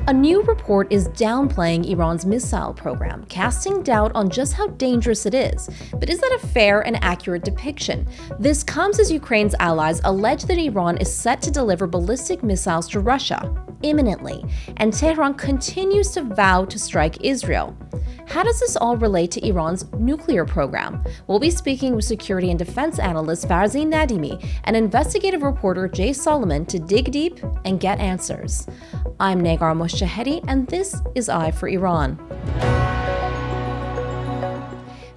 A new report is downplaying Iran's missile program, casting doubt on just how dangerous it is. But is that a fair and accurate depiction? This comes as Ukraine's allies allege that Iran is set to deliver ballistic missiles to Russia imminently, and Tehran continues to vow to strike Israel. How does this all relate to Iran's nuclear program? We'll be speaking with security and defense analyst Farzin Nadimi and investigative reporter Jay Solomon to dig deep and get answers. I'm Negar Moshahedi, and this is Eye for Iran.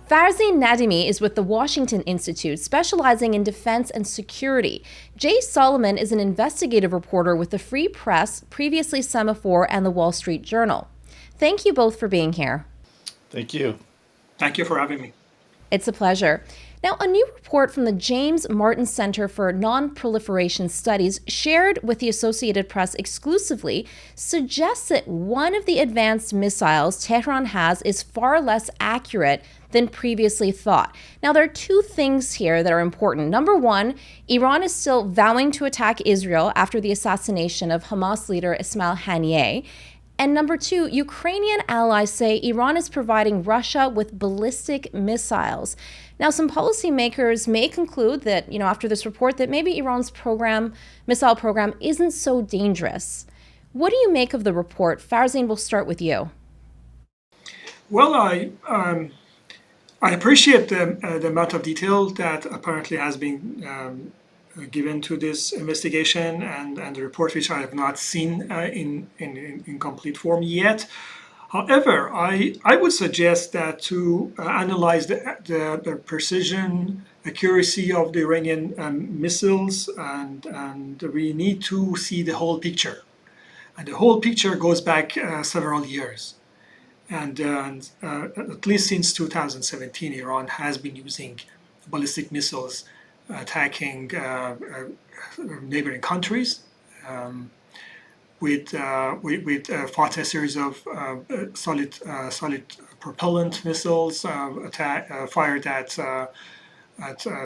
Farzin Nadimi is with the Washington Institute, specializing in defense and security. Jay Solomon is an investigative reporter with the Free Press, previously Semaphore, and the Wall Street Journal. Thank you both for being here. Thank you. Thank you for having me. It's a pleasure. Now, a new report from the James Martin Center for Non-Proliferation Studies, shared with the Associated Press exclusively, suggests that one of the advanced missiles Tehran has is far less accurate than previously thought. Now, there are two things here that are important. Number one, Iran is still vowing to attack Israel after the assassination of Hamas leader Ismail Haniyeh. And number two, Ukrainian allies say Iran is providing Russia with ballistic missiles. Now, some policymakers may conclude that, after this report, that maybe Iran's missile program isn't so dangerous. What do you make of the report? Farzin, we'll start with you. Well, I appreciate the amount of detail that apparently has been given to this investigation and the report, which I have not seen in complete form yet. However, I would suggest that to analyze the precision, accuracy of the Iranian missiles, and we need to see the whole picture. And the whole picture goes back several years. And at least since 2017, Iran has been using ballistic missiles attacking neighboring countries with fought a series of solid propellant missiles fired at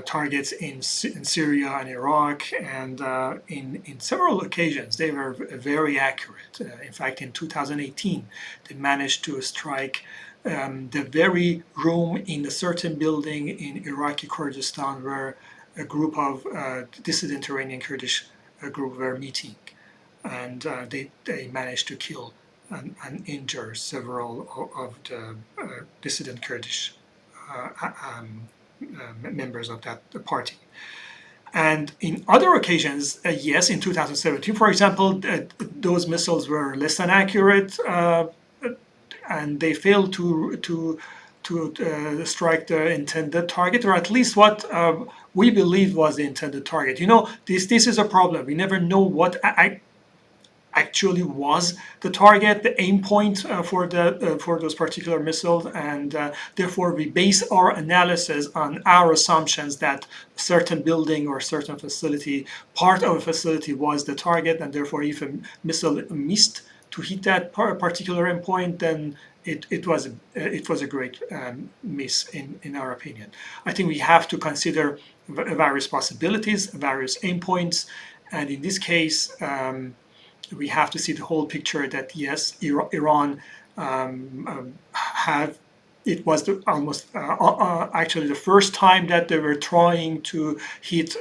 targets in Syria and Iraq, and in several occasions they were very accurate. In fact, in 2018, they managed to strike the very room in a certain building in Iraqi Kurdistan where a group of dissident Iranian Kurdish group were meeting, and they managed to kill and injure several of the dissident Kurdish members of that party. And in other occasions, yes, in 2017, for example, those missiles were less than accurate, and they failed to strike the intended target, or at least what we believed was the intended target. This is a problem. We never know what actually was the target, the aim point for those particular missiles, and therefore we base our analysis on our assumptions that certain building or certain facility, part of a facility, was the target, and therefore if a missile missed to hit that particular endpoint, then it was a great miss in our opinion. I think we have to consider various possibilities, various endpoints, and in this case, we have to see the whole picture. That yes, Iran it was almost actually the first time that they were trying to hit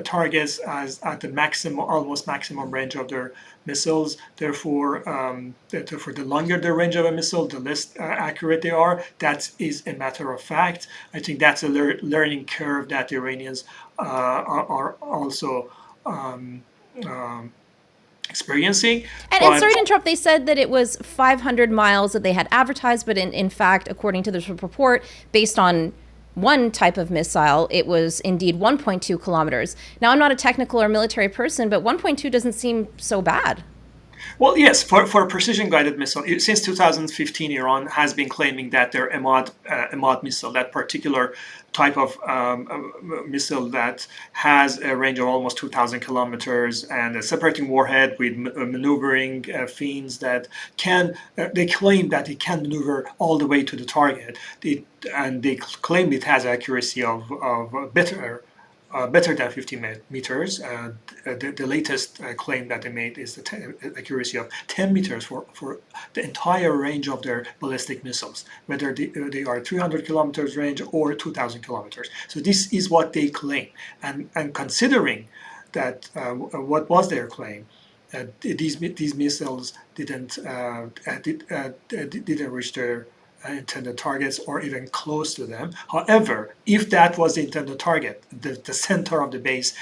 targets at the almost maximum range of their missiles. Therefore, the longer the range of a missile, the less accurate they are. That is a matter of fact. I think that's a learning curve that the Iranians are also experiencing. And sorry to interrupt, they said that it was 500 miles that they had advertised, but in fact, according to this report, based on one type of missile, it was indeed 1.2 kilometers. Now, I'm not a technical or military person, but 1.2 doesn't seem so bad. Well, yes, for a precision-guided missile, since 2015, Iran has been claiming that their Emad missile, that particular type of missile that has a range of almost 2,000 kilometers and a separating warhead with maneuvering fins that they claim that it can maneuver all the way to the target. And they claim it has accuracy of better better than 50 meters. The latest claim that they made is the accuracy of 10 meters for the entire range of their ballistic missiles, whether they are 300 kilometers range or 2,000 kilometers. So this is what they claim. And considering that what was their claim, these missiles didn't reach their intended targets or even close to them. However, if that was the intended target, the center of the base,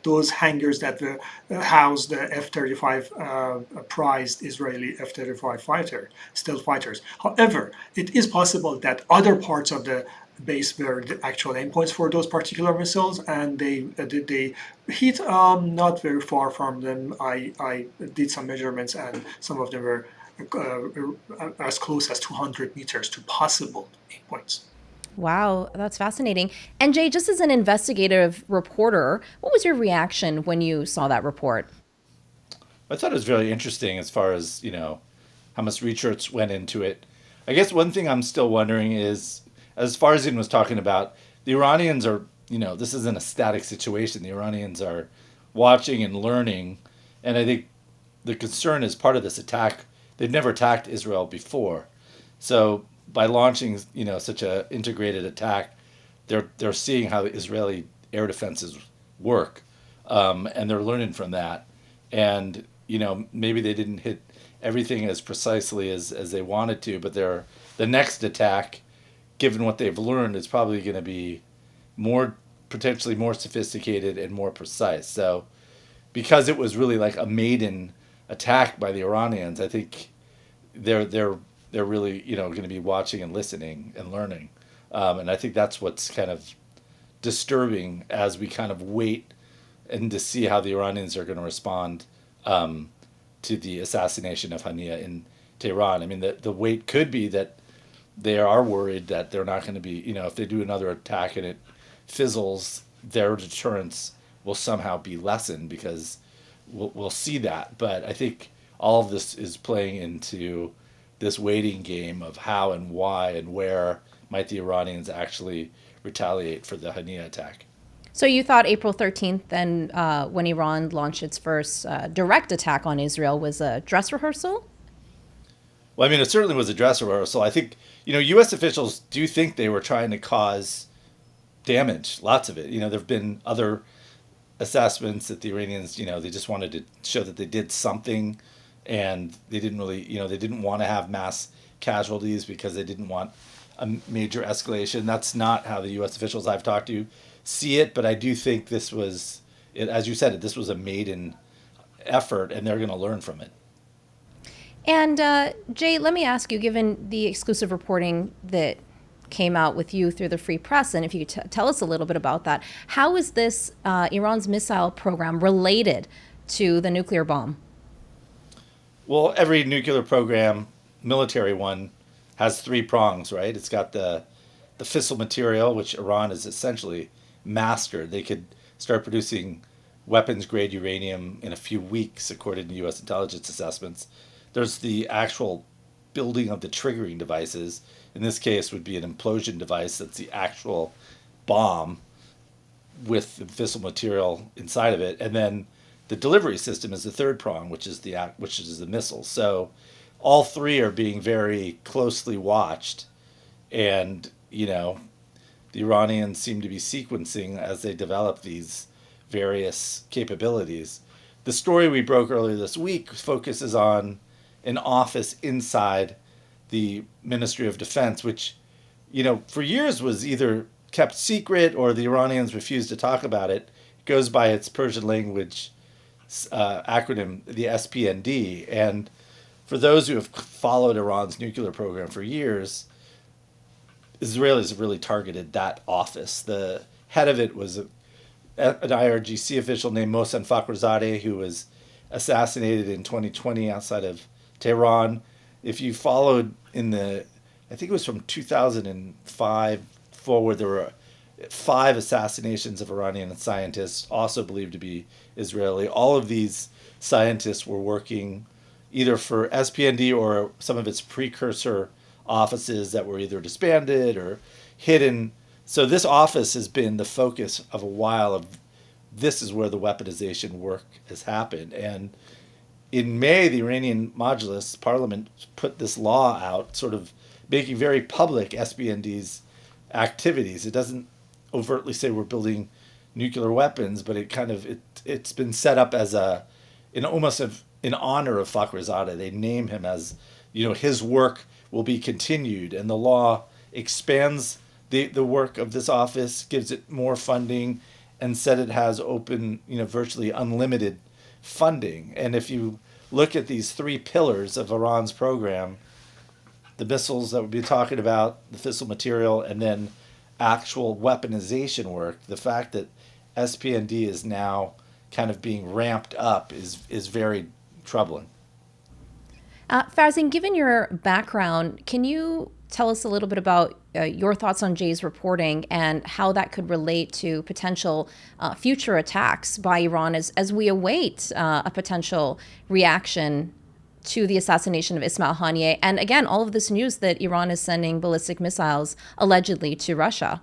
those hangars that house the F-35 prized Israeli F-35 stealth fighters. However, it is possible that other parts of the base were the actual endpoints for those particular missiles, and they hit not very far from them. I did some measurements, and some of them were as close as 200 meters to possible endpoints. Wow, that's fascinating. And Jay, just as an investigative reporter, what was your reaction when you saw that report? I thought it was really interesting as far as, how much research went into it. I guess one thing I'm still wondering is, as Farzin was talking about, the Iranians are, this isn't a static situation. The Iranians are watching and learning. And I think the concern is part of this attack. They've never attacked Israel before. So by launching, such a integrated attack, they're seeing how the Israeli air defenses work. And they're learning from that. And, maybe they didn't hit everything as precisely as they wanted to, but the next attack, given what they've learned, is probably going to be potentially more sophisticated and more precise. So because it was really like a maiden attack by the Iranians, I think they're really going to be watching and listening and learning, and I think that's what's kind of disturbing as we kind of wait and to see how the Iranians are going to respond to the assassination of Hania in Tehran. I mean, the wait could be that they are worried that they're not going to be, if they do another attack and it fizzles, their deterrence will somehow be lessened, because we'll see that. But I think all of this is playing into this waiting game of how and why and where might the Iranians actually retaliate for the Hania attack. So you thought April 13th, then when Iran launched its first direct attack on Israel, was a dress rehearsal? Well, I mean, it certainly was a dress rehearsal. I think, U.S. officials do think they were trying to cause damage, lots of it. There have been other assessments that the Iranians, they just wanted to show that they did something, and they didn't really, they didn't want to have mass casualties because they didn't want a major escalation. That's not how the U.S. officials I've talked to see it, but I do think this was, as you said, this was a maiden effort, and they're going to learn from it. And Jay, let me ask you, given the exclusive reporting that came out with you through the Free Press, and if you could tell us a little bit about that, how is this Iran's missile program related to the nuclear bomb? Well, every nuclear program, military one, has three prongs, right? It's got the fissile material, which Iran has essentially mastered. They could start producing weapons-grade uranium in a few weeks, according to U.S. intelligence assessments. There's the actual building of the triggering devices. In this case, would be an implosion device that's the actual bomb with the fissile material inside of it, and then the delivery system is the third prong, which is the missile. So all three are being very closely watched, and the Iranians seem to be sequencing as they develop these various capabilities. The story we broke earlier this week focuses on an office inside the Ministry of Defense, which, for years was either kept secret or the Iranians refused to talk about it. It goes by its Persian language acronym, the SPND. And for those who have followed Iran's nuclear program for years, Israelis have really targeted that office. The head of it was an IRGC official named Mohsen Fakhrizadeh, who was assassinated in 2020 outside of Tehran. If you followed I think it was from 2005 forward, there were 5 assassinations of Iranian scientists, also believed to be Israeli. All of these scientists were working either for SPND or some of its precursor offices that were either disbanded or hidden. So this office has been the focus of a while of this is where the weaponization work has happened. And in May, the Iranian Majlis Parliament put this law out, sort of making very public SBND's activities. It doesn't overtly say we're building nuclear weapons, but it's been set up as in honor of Fakhrizadeh. They name him as, his work will be continued, and the law expands the work of this office, gives it more funding, and said it has open, virtually unlimited funding. And if you look at these three pillars of Iran's program, the missiles that we've been talking about, the fissile material, and then actual weaponization work, the fact that SPND is now kind of being ramped up is very troubling. Farzin, given your background, can you tell us a little bit about your thoughts on Jay's reporting and how that could relate to potential future attacks by Iran as we await a potential reaction to the assassination of Ismail Haniyeh? And again, all of this news that Iran is sending ballistic missiles allegedly to Russia.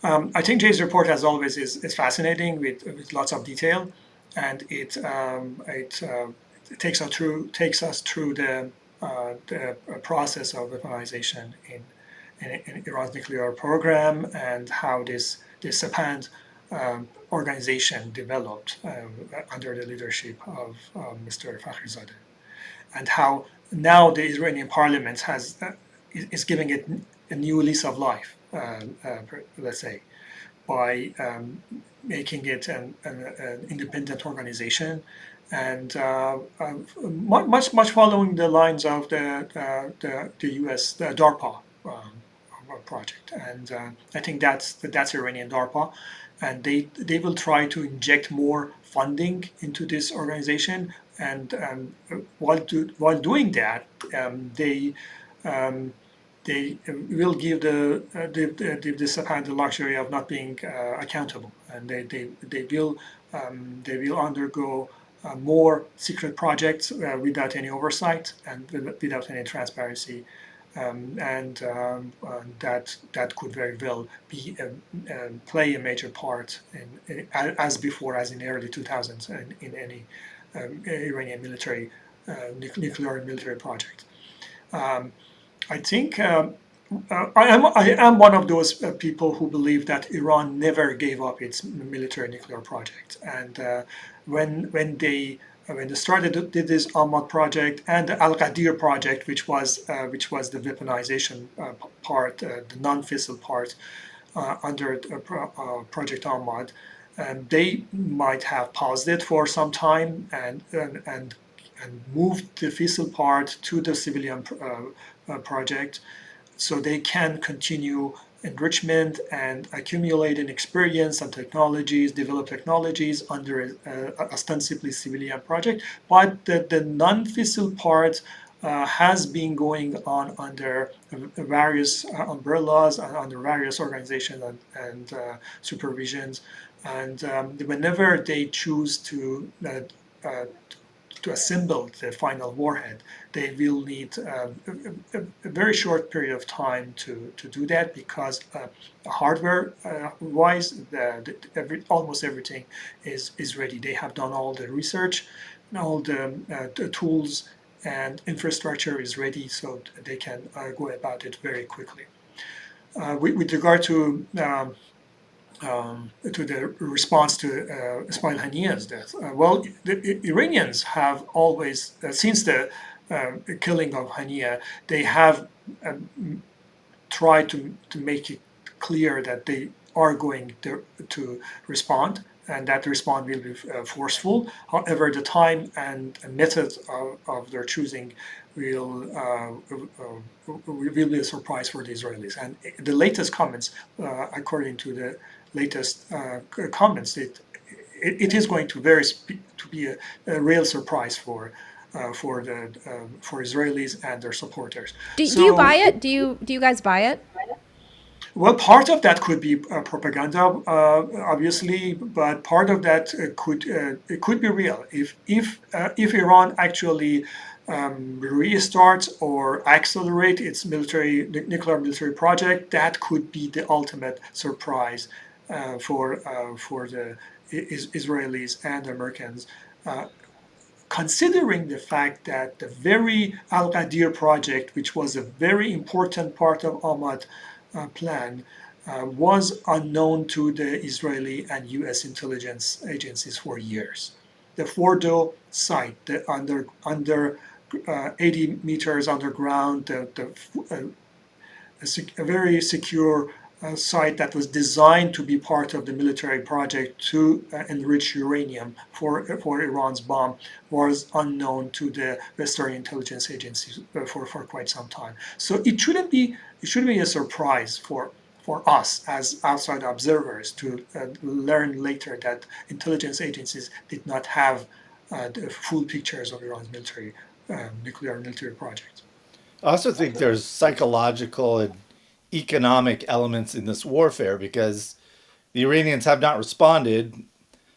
I think Jay's report, as always, is fascinating with lots of detail, and it takes us through the process of weaponization in Iran's nuclear program, and how this SEPAND organization developed under the leadership of Mr. Fakhrizadeh, and how now the Iranian parliament is giving it a new lease of life, let's say, by making it an independent organization, and much following the lines of the U.S. the DARPA project. And I think that's Iranian DARPA, and they will try to inject more funding into this organization. And while doing that, they will give the Sapan the luxury of not being accountable, and they will undergo more secret projects without any oversight and without any transparency, and that could very well be play a major part as before, as in the early 2000s, in any Iranian nuclear military project. I think I am one of those people who believe that Iran never gave up its military nuclear project, and when they did this Ahmad project and the Al Qadir project, which was the weaponization part, the non-fissile part under Project Ahmad, they might have paused it for some time and moved the fissile part to the civilian project, so they can continue enrichment and accumulating experience and technologies, develop technologies under ostensibly civilian project. But the non-fissile part has been going on under various umbrellas and under various organizations and supervisions. And whenever they choose to assemble the final warhead, they will need a very short period of time to do that, because hardware-wise, almost everything is ready. They have done all the research, and all the tools and infrastructure is ready, so they can go about it very quickly. With regard to the response to Ismail Haniyeh's death. Well, the Iranians have always, since the killing of Haniyeh, they have tried to make it clear that they are going to respond, and that response will be forceful. However, the time and method of their choosing will be a surprise for the Israelis. And the latest comments, according to the latest comments, it is going to be a real surprise for Israelis and their supporters. Do you buy it? Do you guys buy it? Well, part of that could be propaganda, obviously, but part of that could be real. If Iran actually restarts or accelerate its nuclear military project, that could be the ultimate surprise for the Israelis and Americans, considering the fact that the very Al Qadir project, which was a very important part of Ahmad plan, was unknown to the Israeli and U.S. intelligence agencies for years. The Fordo site, the under 80 meters underground, a very secure site that was designed to be part of the military project to enrich uranium for Iran's bomb, was unknown to the Western intelligence agencies for quite some time. So it shouldn't be a surprise for us as outside observers to learn later that intelligence agencies did not have the full pictures of Iran's nuclear military project. I also think there's psychological and economic elements in this warfare because the Iranians have not responded,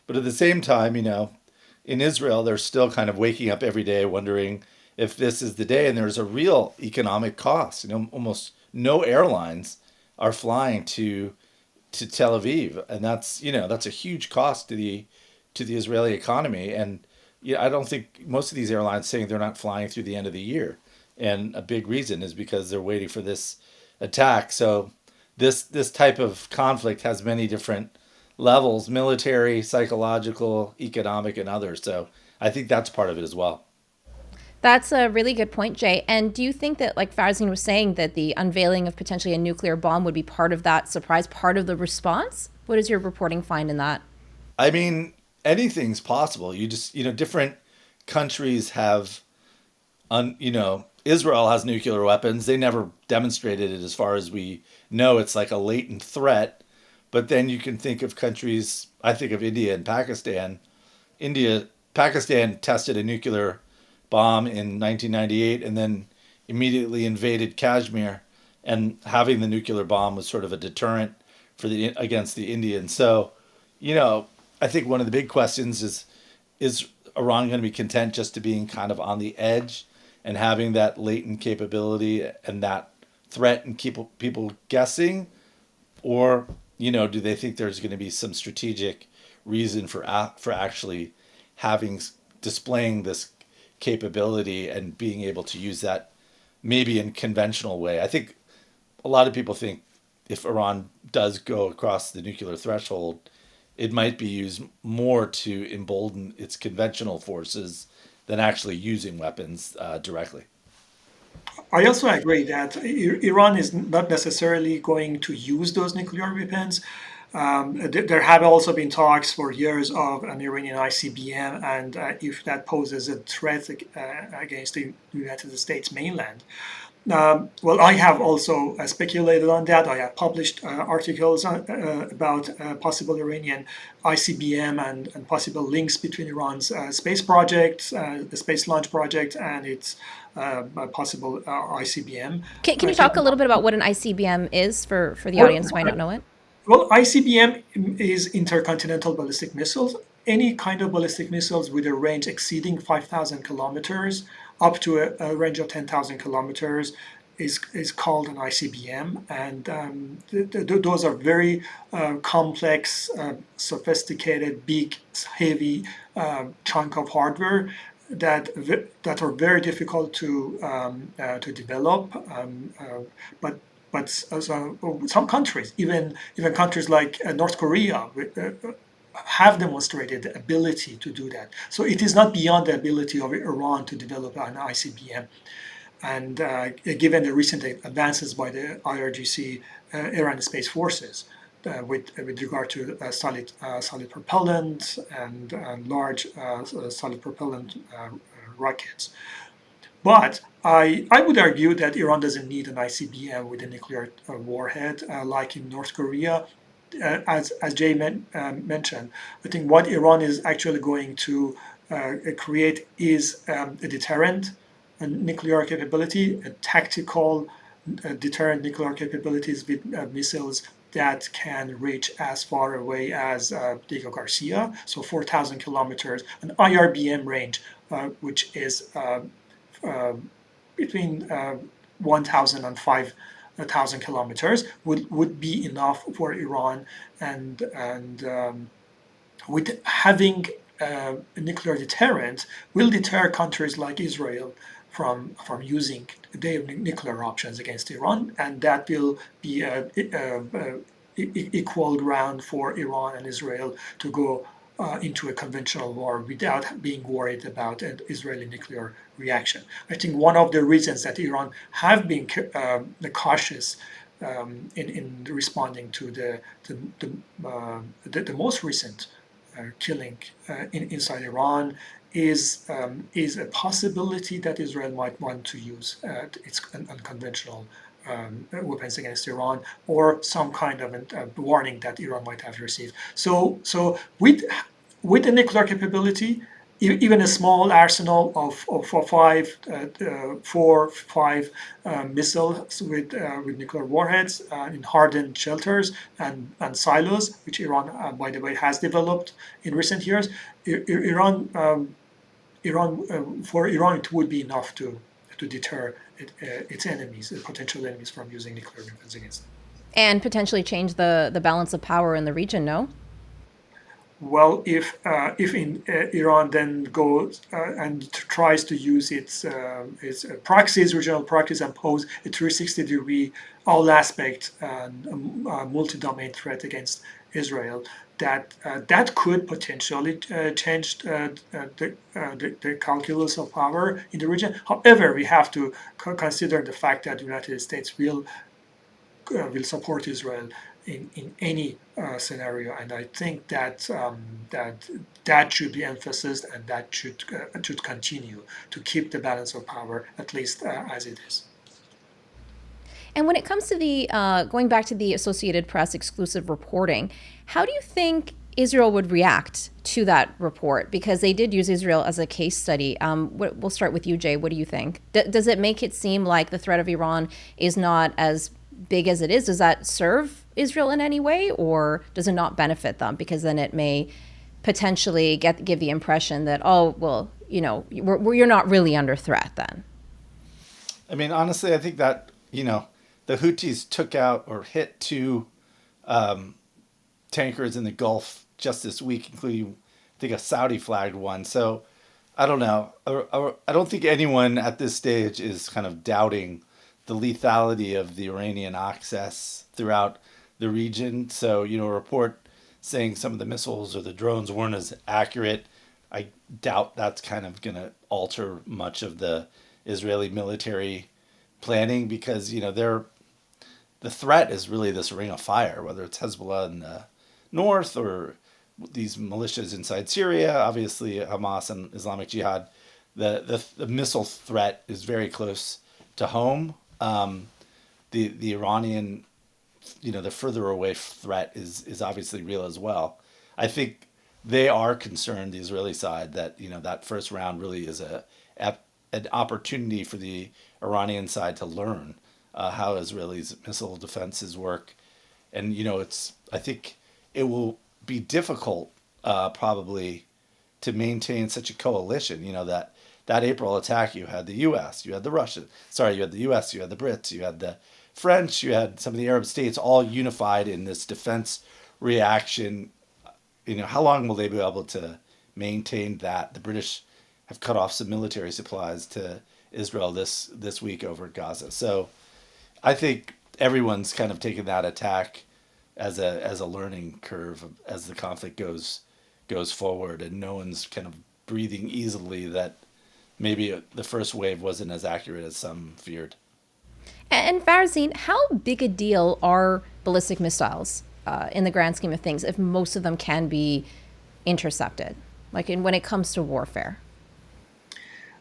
but at the same time, in Israel, they're still kind of waking up every day wondering if this is the day, and there's a real economic cost. Almost no airlines are flying to Tel Aviv, and that's a huge cost to the Israeli economy. And I don't think most of these airlines saying they're not flying through the end of the year, and a big reason is because they're waiting for this attack. So this type of conflict has many different levels: military, psychological, economic, and others. So I think that's part of it as well. That's a really good point, Jay. And do you think that, like Farzin was saying, that the unveiling of potentially a nuclear bomb would be part of that surprise, part of the response? What does your reporting find in that? I mean, anything's possible. You just, different countries have, Israel has nuclear weapons. They never demonstrated it as far as we know. It's like a latent threat. But then you can think of countries, I think of India and Pakistan. Pakistan tested a nuclear bomb in 1998 and then immediately invaded Kashmir. And having the nuclear bomb was sort of a deterrent against the Indians. So, I think one of the big questions is Iran going to be content just to being kind of on the edge and having that latent capability and that threat and keep people guessing, or do they think there's going to be some strategic reason for actually having displaying this capability and being able to use that maybe in conventional way? I think a lot of people think if Iran does go across the nuclear threshold, it might be used more to embolden its conventional forces than actually using weapons directly. I also agree that Iran is not necessarily going to use those nuclear weapons. There have also been talks for years of an Iranian ICBM, and if that poses a threat against the United States mainland. Well, I have also speculated on that. I have published articles about possible Iranian ICBM and possible links between Iran's space project, the space launch project, and its possible ICBM. Can you talk a little bit about what an ICBM is for the audience who might not know it? Well, ICBM is intercontinental ballistic missiles. Any kind of ballistic missiles with a range exceeding 5,000 kilometers up to a range of 10,000 kilometers is called an ICBM. And those are very complex, sophisticated, big, heavy chunk of hardware that are very difficult to develop. But some countries, even countries like North Korea, have demonstrated the ability to do that. So it is not beyond the ability of Iran to develop an ICBM. And given the recent advances by the IRGC, Iran Space Forces, with regard to solid propellant and large solid propellant rockets. But I would argue that Iran doesn't need an ICBM with a nuclear warhead like in North Korea. As Jay mentioned, I think what Iran is actually going to create is a deterrent, a nuclear capability, a tactical deterrent nuclear capabilities with missiles that can reach as far away as Diego Garcia, so 4,000 kilometers, an IRBM range, which is between 1,000 and 1,000 kilometers would be enough for Iran, and with having a nuclear deterrent will deter countries like Israel from using their nuclear options against Iran, and that will be a equal ground for Iran and Israel to go into a conventional war without being worried about an Israeli nuclear reaction. I think one of the reasons that Iran have been cautious in responding to the most recent killing inside Iran is a possibility that Israel might want to use its unconventional weapons against Iran, or some kind of a warning that Iran might have received. So with the nuclear capability, even a small arsenal of four, five missiles with nuclear warheads in hardened shelters and silos, which Iran, by the way, has developed in recent years, Iran for Iran it would be enough to deter its enemies, potential enemies, from using nuclear weapons against them. And potentially change the balance of power in the region, no? Well, if Iran then goes and tries to use its proxies, regional proxies, and pose a 360-degree all aspect multi-domain threat against Israel, that could potentially change the calculus of power in the region. However, we have to consider the fact that the United States will support Israel in any scenario, and I think that that should be emphasized, and that should continue to keep the balance of power at least as it is. And when it comes to the going back to the Associated Press exclusive reporting, how do you think Israel would react to that report? Because they did use Israel as a case study. We'll start with you, Jay. What do you think? Does it make it seem like the threat of Iran is not as big as it is? Does that serve Israel in any way, or does it not benefit them? Because then it may potentially give the impression that, oh, well, you're not really under threat then. I mean, honestly, I think that, the Houthis took out or hit two tankers in the Gulf just this week, including, I think, a Saudi flagged one. So I don't know. I don't think anyone at this stage is kind of doubting the lethality of the Iranian access throughout the region. So, a report saying some of the missiles or the drones weren't as accurate, I doubt that's kind of going to alter much of the Israeli military planning, because, the threat is really this ring of fire, whether it's Hezbollah in the north or these militias inside Syria, obviously Hamas and Islamic Jihad. The missile threat is very close to home. The Iranian, the further away threat is obviously real as well. I think they are concerned, the Israeli side, that that first round really is an opportunity for the Iranian side to learn how Israelis' missile defenses work, and I think it will be difficult probably to maintain such a coalition. That April attack, you had the U.S., you had the Russians, you had the U.S., you had the Brits, you had the French, you had some of the Arab states all unified in this defense reaction. How long will they be able to maintain that? The British have cut off some military supplies to Israel this week over Gaza. So I think everyone's kind of taken that attack as a learning curve as the conflict goes forward, and no one's kind of breathing easily that maybe the first wave wasn't as accurate as some feared. And Farzin, how big a deal are ballistic missiles in the grand scheme of things, if most of them can be intercepted, when it comes to warfare?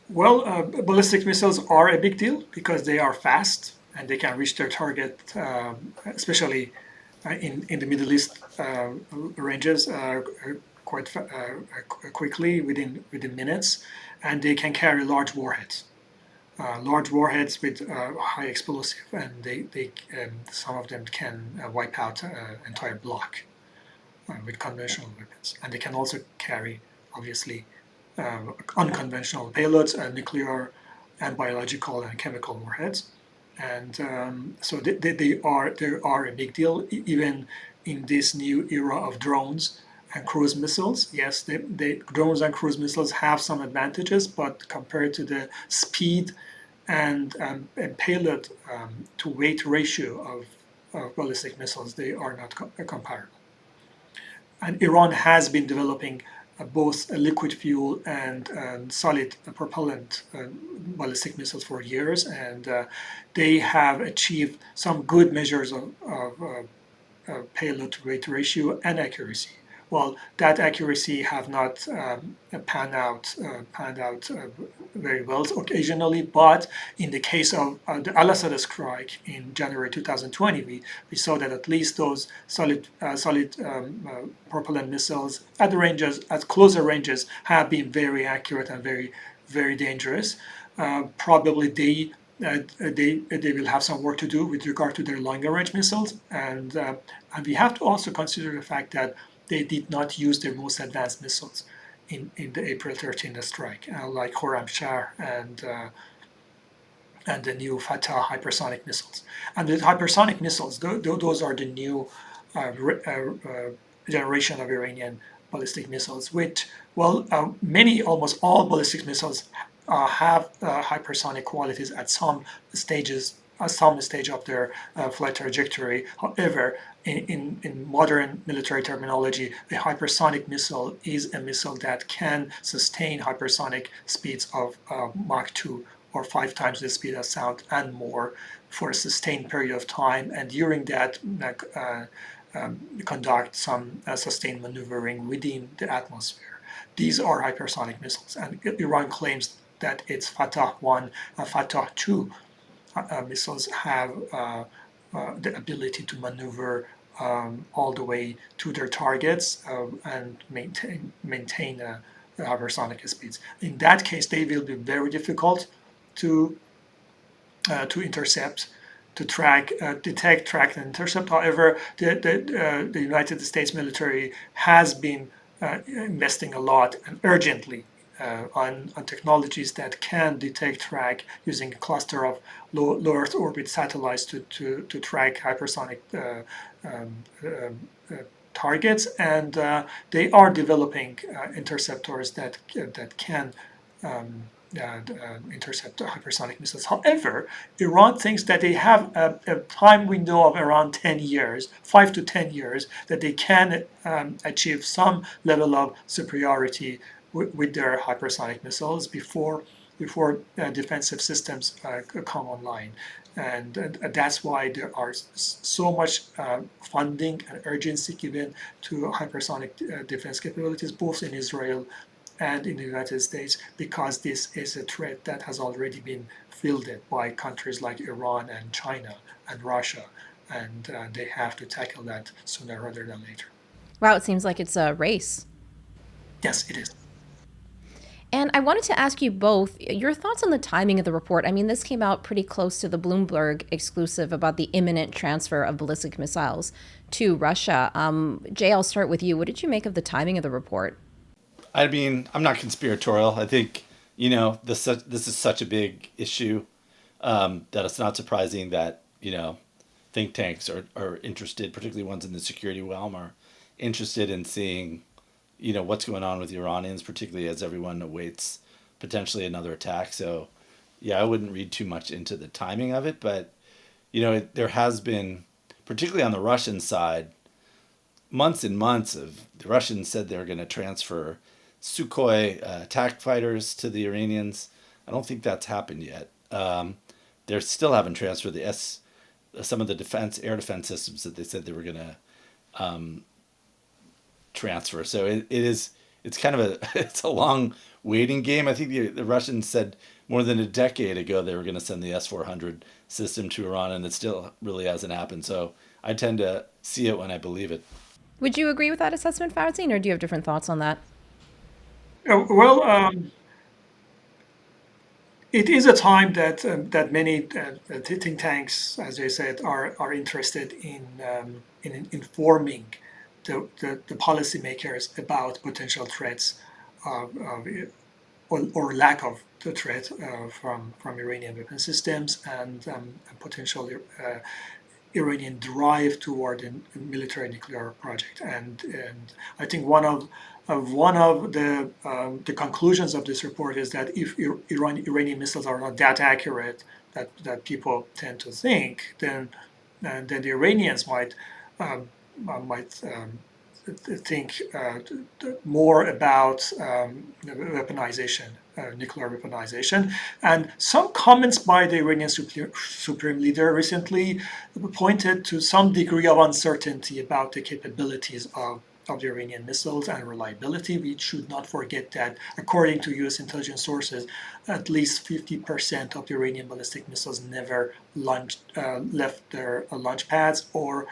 Well, ballistic missiles are a big deal because they are fast and they can reach their target, especially in the Middle East ranges, quite quickly within minutes, and they can carry large warheads. Large warheads with high explosive, and they some of them can wipe out an entire block with conventional weapons, and they can also carry, obviously, unconventional payloads, nuclear and biological and chemical warheads. And so they are a big deal, even in this new era of drones and cruise missiles. Yes, the drones and cruise missiles have some advantages, but compared to the speed and payload to weight ratio of ballistic missiles, they are not comparable. And Iran has been developing both liquid fuel and solid propellant ballistic missiles for years, and they have achieved some good measures of payload to weight ratio and accuracy. Well, that accuracy have not panned out very well occasionally, but in the case of the Al-Assad strike in January 2020, we saw that at least those solid propellant missiles at the ranges, at closer ranges, have been very accurate and very dangerous. Probably they will have some work to do with regard to their longer range missiles, and we have to also consider the fact that they did not use their most advanced missiles in the April 13th strike, like Khorram Shah and the new Fatah hypersonic missiles. And the hypersonic missiles, those are the new generation of Iranian ballistic missiles, which, well, almost all ballistic missiles have hypersonic qualities at some stages, some stage of their flight trajectory. However, in modern military terminology, a hypersonic missile is a missile that can sustain hypersonic speeds of Mach 2 or 5 times the speed of sound and more for a sustained period of time, and during that conduct some sustained maneuvering within the atmosphere. These are hypersonic missiles, and Iran claims that its Fatah 1 and Fatah 2 missiles have the ability to maneuver all the way to their targets and maintain hypersonic speeds. In that case, they will be very difficult to intercept, to detect, track, and intercept. However, the United States military has been investing a lot and urgently on technologies that can detect, track using a cluster of low Earth orbit satellites to track hypersonic targets, and they are developing interceptors that can intercept hypersonic missiles. However, Iran thinks that they have a time window of around 10 years, 5 to 10 years, that they can achieve some level of superiority with their hypersonic missiles before defensive systems come online. And that's why there are so much funding and urgency given to hypersonic defense capabilities, both in Israel and in the United States, because this is a threat that has already been fielded by countries like Iran and China and Russia, and they have to tackle that sooner rather than later. Wow, it seems like it's a race. Yes, it is. And I wanted to ask you both your thoughts on the timing of the report. I mean, this came out pretty close to the Bloomberg exclusive about the imminent transfer of ballistic missiles to Russia. Jay, I'll start with you. What did you make of the timing of the report? I mean, I'm not conspiratorial. I think, this is such a big issue that it's not surprising that, think tanks are interested, particularly ones in the security realm, are interested in seeing, what's going on with the Iranians, particularly as everyone awaits potentially another attack. So, yeah, I wouldn't read too much into the timing of it, but, there has been, particularly on the Russian side, months and months of the Russians said they're going to transfer Sukhoi attack fighters to the Iranians. I don't think that's happened yet. They still haven't transferred some of the air defense systems that they said they were going to transfer. So it's kind of it's a long waiting game. I think the Russians said more than a decade ago they were going to send the S-400 system to Iran, and it still really hasn't happened. So I tend to see it when I believe it. Would you agree with that assessment, Farzin, or do you have different thoughts on that? Well, it is a time that many think tanks, as I said, are interested in informing the policymakers about potential threats of or lack of the threat from Iranian weapon systems and potential Iranian drive toward a military nuclear project. And I think one of the conclusions of this report is that if Iranian missiles are not that accurate that people tend to think, then the Iranians might think more about weaponization, nuclear weaponization. And some comments by the Iranian supreme leader recently pointed to some degree of uncertainty about the capabilities of the Iranian missiles and reliability. We should not forget that, according to US intelligence sources, at least 50% of the Iranian ballistic missiles never left their launch pads or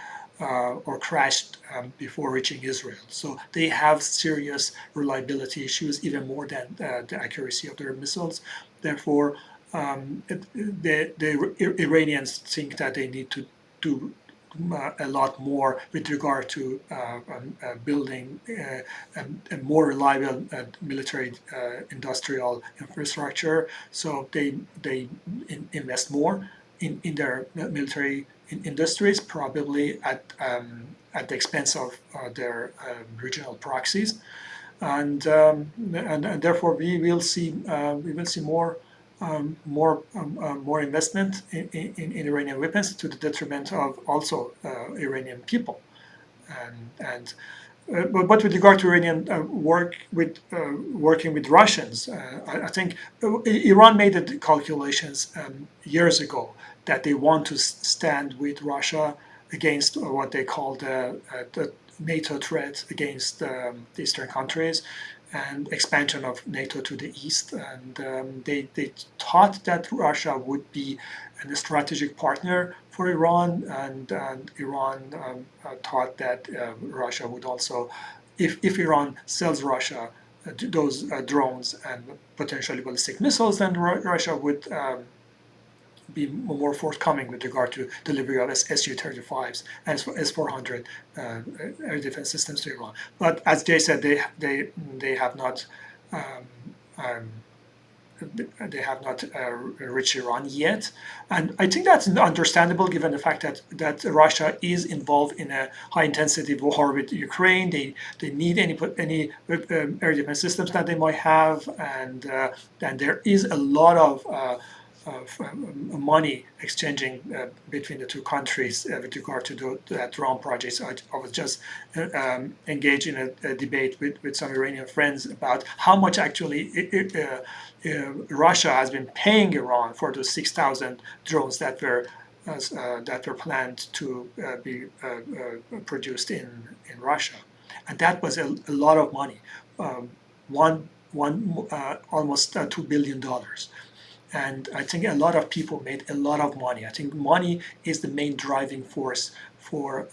crashed before reaching Israel. So they have serious reliability issues, even more than the accuracy of their missiles. Therefore, the Iranians think that they need to do a lot more with regard to building a more reliable military industrial infrastructure. So they invest more in their military industries, probably at the expense of their regional proxies, and therefore we will see more investment in Iranian weapons to the detriment of also Iranian people, and but with regard to Iranian working with Russians, I think Iran made the calculations years ago that they want to stand with Russia against what they call the NATO threat against the eastern countries and expansion of NATO to the east. And they thought that Russia would be a strategic partner for Iran, and Iran thought that Russia would also, if Iran sells Russia those drones and potentially ballistic missiles, then Russia would be more forthcoming with regard to delivery of Su-35s and S-400 air defense systems to Iran. But as Jay said, they have not reached Iran yet, and I think that's understandable given the fact that Russia is involved in a high-intensity war with Ukraine. They need any air defense systems that they might have, and there is a lot of money exchanging between the two countries with regard to that drone projects. I was just engaged in a debate with some Iranian friends about how much actually Russia has been paying Iran for those 6,000 drones that were planned to be produced in Russia, and that was a lot of money, almost $2 billion. And I think a lot of people made a lot of money. I think money is the main driving force for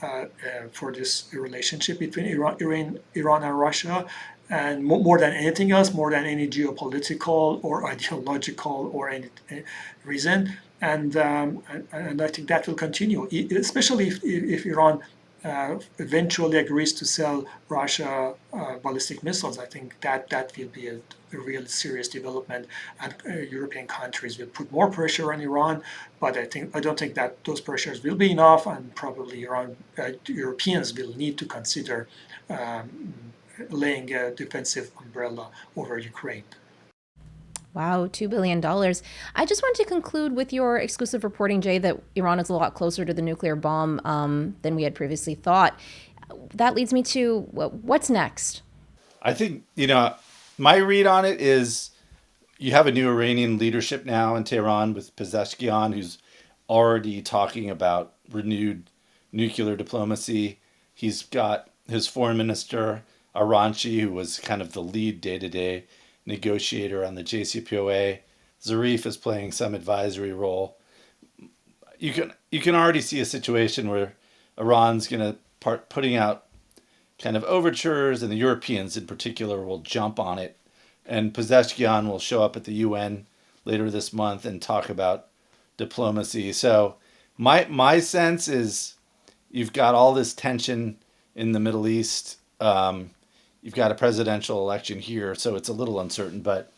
this relationship between Iran and Russia, and more than anything else, more than any geopolitical or ideological or any reason. And I think that will continue, especially if Iran eventually agrees to sell Russia ballistic missiles. I think that will be a real serious development, and European countries will put more pressure on Iran. But I don't think that those pressures will be enough, and probably Europeans will need to consider laying a defensive umbrella over Ukraine. Wow, $2 billion. I just want to conclude with your exclusive reporting, Jay, that Iran is a lot closer to the nuclear bomb than we had previously thought. That leads me to what's next? I think, my read on it is you have a new Iranian leadership now in Tehran with Pezeshkian, who's already talking about renewed nuclear diplomacy. He's got his foreign minister, Aranchi, who was kind of the lead day-to-day negotiator on the JCPOA. Zarif is playing some advisory role. You can already see a situation where Iran's going to putting out kind of overtures, and the Europeans in particular will jump on it. And Pezeshkian will show up at the UN later this month and talk about diplomacy. So my sense is you've got all this tension in the Middle East. You've got a presidential election here, so it's a little uncertain. But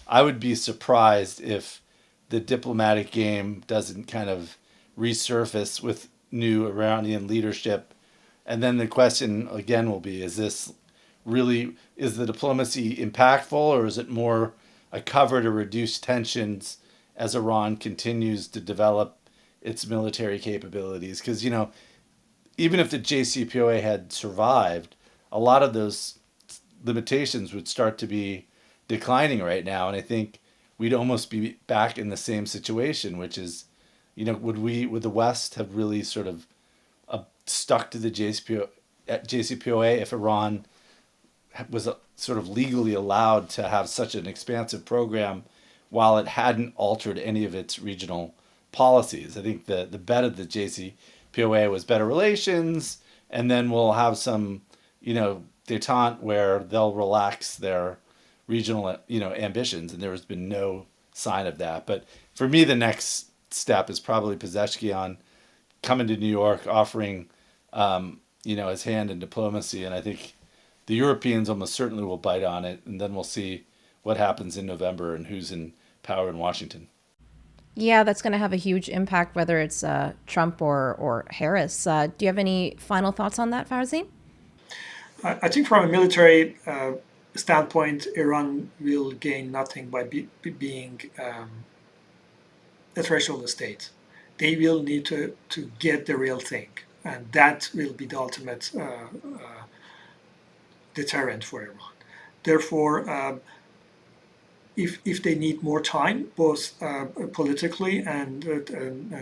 I would be surprised if the diplomatic game doesn't kind of resurface with new Iranian leadership. And then the question again will be, is the diplomacy impactful, or is it more a cover to reduce tensions as Iran continues to develop its military capabilities? Because, even if the JCPOA had survived, a lot of those limitations would start to be declining right now. And I think we'd almost be back in the same situation, which is, would the West have really sort of stuck to the JCPOA if Iran was sort of legally allowed to have such an expansive program while it hadn't altered any of its regional policies? I think the bet of the JCPOA was better relations, and then we'll have some, detente where they'll relax their regional, ambitions, and there has been no sign of that. But for me, the next step is probably Pezeshkian coming to New York, offering, his hand in diplomacy, and I think the Europeans almost certainly will bite on it, and then we'll see what happens in November and who's in power in Washington. Yeah, that's going to have a huge impact, whether it's Trump or Harris. Do you have any final thoughts on that, Farzin? I think from a military standpoint, Iran will gain nothing by being a threshold state. They will need to get the real thing, and that will be the ultimate deterrent for Iran. Therefore, if they need more time, both politically and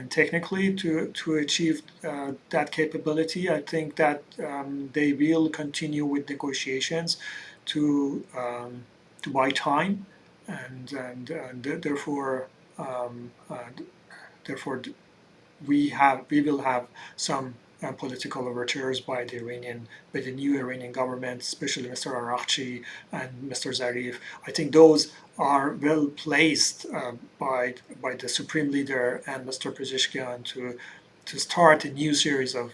technically, to achieve that capability, I think that they will continue with negotiations to buy time, and therefore we will have some political overtures by the new Iranian government, especially Mr. Araghchi and Mr. Zarif. I think those are well placed by the supreme leader and Mr. Pezeshkian to start a new series of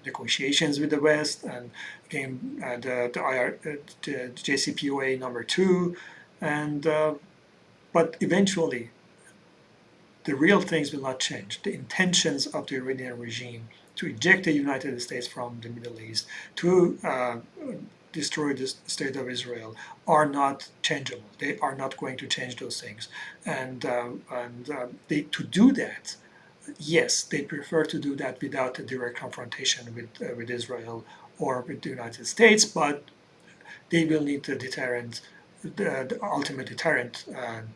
negotiations with the West, and again the JCPOA number 2, and but eventually the real things will not change. The intentions of the Iranian regime to eject the United States from the Middle East, to destroy the state of Israel, are not changeable. They are not going to change those things. And to do that, yes, they prefer to do that without a direct confrontation with Israel or with the United States, but they will need the deterrent, the ultimate deterrent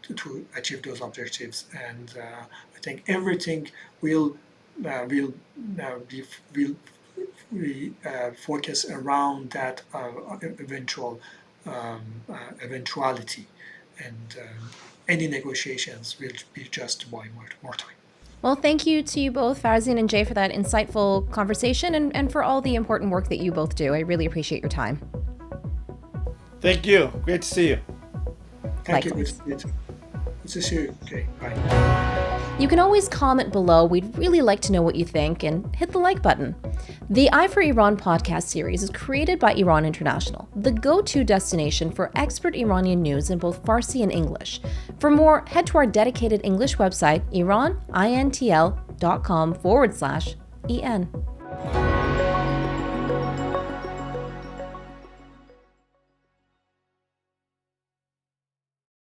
to achieve those objectives. And I think everything will focus around that eventuality, and any negotiations will be just to buy more time. Well, thank you to you both, Farzin and Jay, for that insightful conversation and for all the important work that you both do. I really appreciate your time. Thank you. Great to see you. Thank you. Good to see you. Okay, bye. You can always comment below. We'd really like to know what you think, and hit the like button. The Eye for Iran podcast series is created by Iran International, the go-to destination for expert Iranian news in both Farsi and English. For more, head to our dedicated English website, iranintl.com/en.